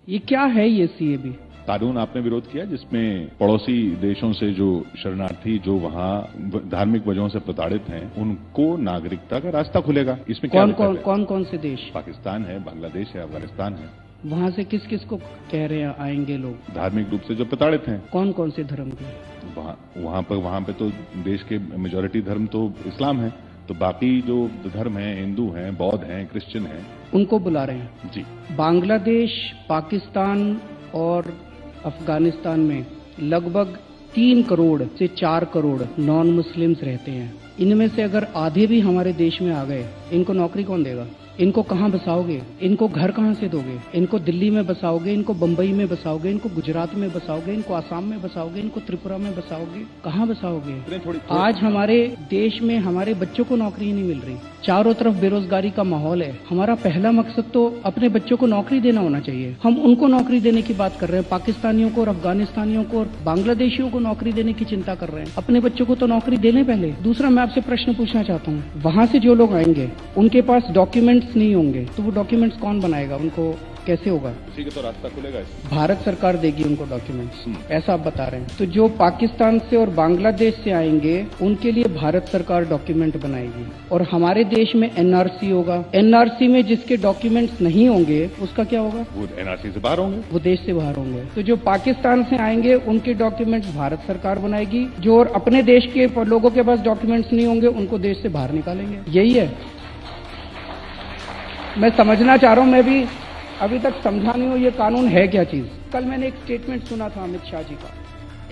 ये क्या है ये सीएबी? कानून आपने विरोध किया जिसमें पड़ोसी देशों से जो शरणार्थी जो वहां धार्मिक वजहों से प्रताड़ित हैं उनको नागरिकता का रास्ता खुलेगा। इसमें क्या कौन से देश? पाकिस्तान है, बांग्लादेश है, अफगानिस्तान है। वहाँ से किस किस को कह रहे हैं आएंगे लोग? धार्मिक रूप से जो प्रताड़ित हैं। कौन कौन से धर्म के? वहां पे तो देश के मेजॉरिटी धर्म तो इस्लाम है, तो बाकी जो धर्म है, हिंदू हैं, बौद्ध हैं, क्रिश्चियन हैं, उनको बुला रहे हैं जी। बांग्लादेश, पाकिस्तान और अफगानिस्तान में लगभग 3 करोड़ से 4 करोड़ नॉन मुस्लिम्स रहते हैं। इनमें से अगर आधे भी हमारे देश में आ गए, इनको नौकरी कौन देगा? इनको कहाँ बसाओगे? इनको घर कहाँ से दोगे? इनको दिल्ली में बसाओगे, इनको बंबई में बसाओगे, इनको गुजरात में बसाओगे, इनको आसाम में बसाओगे, इनको त्रिपुरा में बसाओगे? कहाँ बसाओगे? आज हमारे देश में हमारे बच्चों को नौकरी नहीं मिल रही, चारों तरफ बेरोजगारी का माहौल है। हमारा पहला मकसद तो अपने बच्चों को नौकरी देना होना चाहिए। हम उनको नौकरी देने की बात कर रहे हैं, पाकिस्तानियों को और अफगानिस्तानियों को और बांग्लादेशियों को नौकरी देने की चिंता कर रहे हैं। अपने बच्चों को तो नौकरी देने पहले। दूसरा, मैं आपसे प्रश्न पूछना चाहता हूँ, वहां से जो लोग आएंगे उनके पास डॉक्यूमेंट्स नहीं होंगे, तो वो डॉक्यूमेंट्स कौन बनाएगा? उनको कैसे होगा? उसी का तो रास्ता खुलेगा। भारत सरकार देगी उनको डॉक्यूमेंट्स, ऐसा आप बता रहे हैं। तो जो पाकिस्तान से और बांग्लादेश से आएंगे उनके लिए भारत सरकार डॉक्यूमेंट बनाएगी। और हमारे देश में एनआरसी होगा। एनआरसी में जिसके डॉक्यूमेंट्स नहीं होंगे उसका क्या होगा? वो एनआरसी से बाहर होंगे, वो देश से बाहर होंगे। तो जो पाकिस्तान से आएंगे उनके डॉक्यूमेंट्स भारत सरकार बनाएगी। जो और अपने देश के लोगों के पास डॉक्यूमेंट्स नहीं होंगे उनको देश से बाहर निकालेंगे। यही है। मैं समझना चाह रहा हूं, मैं भी अभी तक समझा नहीं हूं ये कानून है क्या चीज। कल मैंने एक स्टेटमेंट सुना था अमित शाह जी का,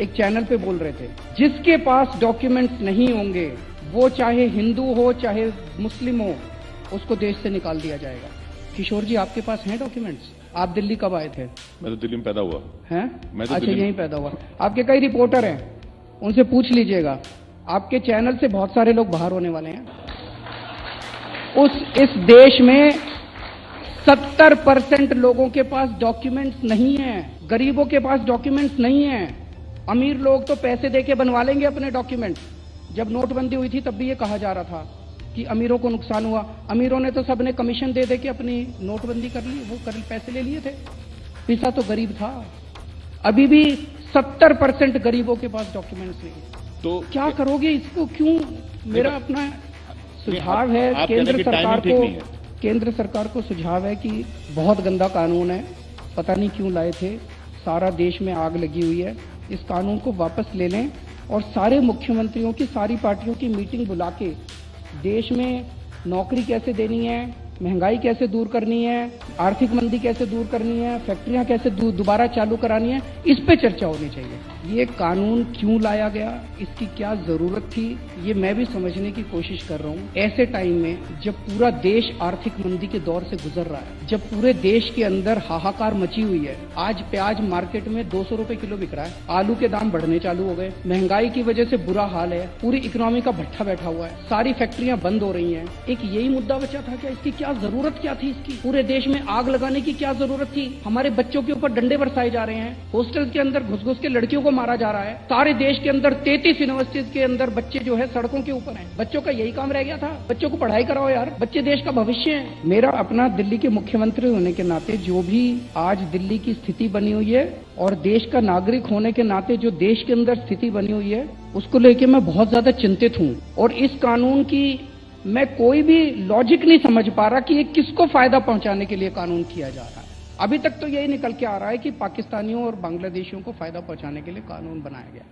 एक चैनल पे बोल रहे थे, जिसके पास डॉक्यूमेंट्स नहीं होंगे वो चाहे हिंदू हो चाहे मुस्लिम हो, उसको देश से निकाल दिया जाएगा। किशोर जी, आपके पास हैं डॉक्यूमेंट्स? आप दिल्ली कब आए थे? मैं तो दिल्ली में पैदा हुआ। हैं? मैं तो अच्छा, यहीं पैदा हुआ। आपके कई रिपोर्टर हैं, उनसे पूछ लीजिएगा। आपके चैनल से बहुत सारे लोग बाहर होने वाले हैं। इस देश में 70% लोगों के पास डॉक्यूमेंट्स नहीं है। गरीबों के पास डॉक्यूमेंट्स नहीं है। अमीर लोग तो पैसे देके बनवा लेंगे अपने डॉक्यूमेंट्स। जब नोटबंदी हुई थी तब भी ये कहा जा रहा था कि अमीरों को नुकसान हुआ। अमीरों ने तो सबने कमीशन दे के अपनी नोटबंदी कर ली, वो पैसे ले लिए थे। पिसा तो गरीब था। अभी भी 70% गरीबों के पास डॉक्यूमेंट्स नहीं। तो क्या करोगे इसको? क्यों? मेरा अपना सुझाव है केंद्र सरकार को सुझाव है कि बहुत गंदा कानून है, पता नहीं क्यों लाए थे, सारा देश में आग लगी हुई है। इस कानून को वापस ले लें और सारे मुख्यमंत्रियों की, सारी पार्टियों की मीटिंग बुला के देश में नौकरी कैसे देनी है, महंगाई कैसे दूर करनी है, आर्थिक मंदी कैसे दूर करनी है, फैक्ट्रियां कैसे दोबारा चालू करानी है, इस पे चर्चा होनी चाहिए। ये कानून क्यों लाया गया, इसकी क्या जरूरत थी, ये मैं भी समझने की कोशिश कर रहा हूँ। ऐसे टाइम में जब पूरा देश आर्थिक मंदी के दौर से गुजर रहा है, जब पूरे देश के अंदर हाहाकार मची हुई है, आज प्याज मार्केट में 200 रुपए किलो बिक रहा है, आलू के दाम बढ़ने चालू हो गए, महंगाई की वजह से बुरा हाल है, पूरी इकोनॉमी का भट्ठा बैठा हुआ है, सारी फैक्ट्रियां बंद हो रही हैं। एक यही मुद्दा बचा था क्या? इसकी क्या जरूरत क्या थी? इसकी पूरे देश में आग लगाने की क्या जरूरत थी? हमारे बच्चों के ऊपर डंडे बरसाए जा रहे हैं, हॉस्टल के अंदर घुस घुस के लड़कियों को मारा जा रहा है। सारे देश के अंदर 33 यूनिवर्सिटीज के अंदर बच्चे जो है सड़कों के ऊपर हैं। बच्चों का यही काम रह गया था? बच्चों को पढ़ाई कराओ यार, बच्चे देश का भविष्य है। मेरा अपना दिल्ली के मुख्यमंत्री होने के नाते जो भी आज दिल्ली की स्थिति बनी हुई है और देश का नागरिक होने के नाते जो देश के अंदर स्थिति बनी हुई है, उसको लेके मैं बहुत ज्यादा चिंतित हूँ। और इस कानून की मैं कोई भी लॉजिक नहीं समझ पा रहा कि ये किसको फायदा पहुंचाने के लिए कानून किया जा रहा है। अभी तक तो यही निकल के आ रहा है कि पाकिस्तानियों और बांग्लादेशियों को फायदा पहुंचाने के लिए कानून बनाया गया।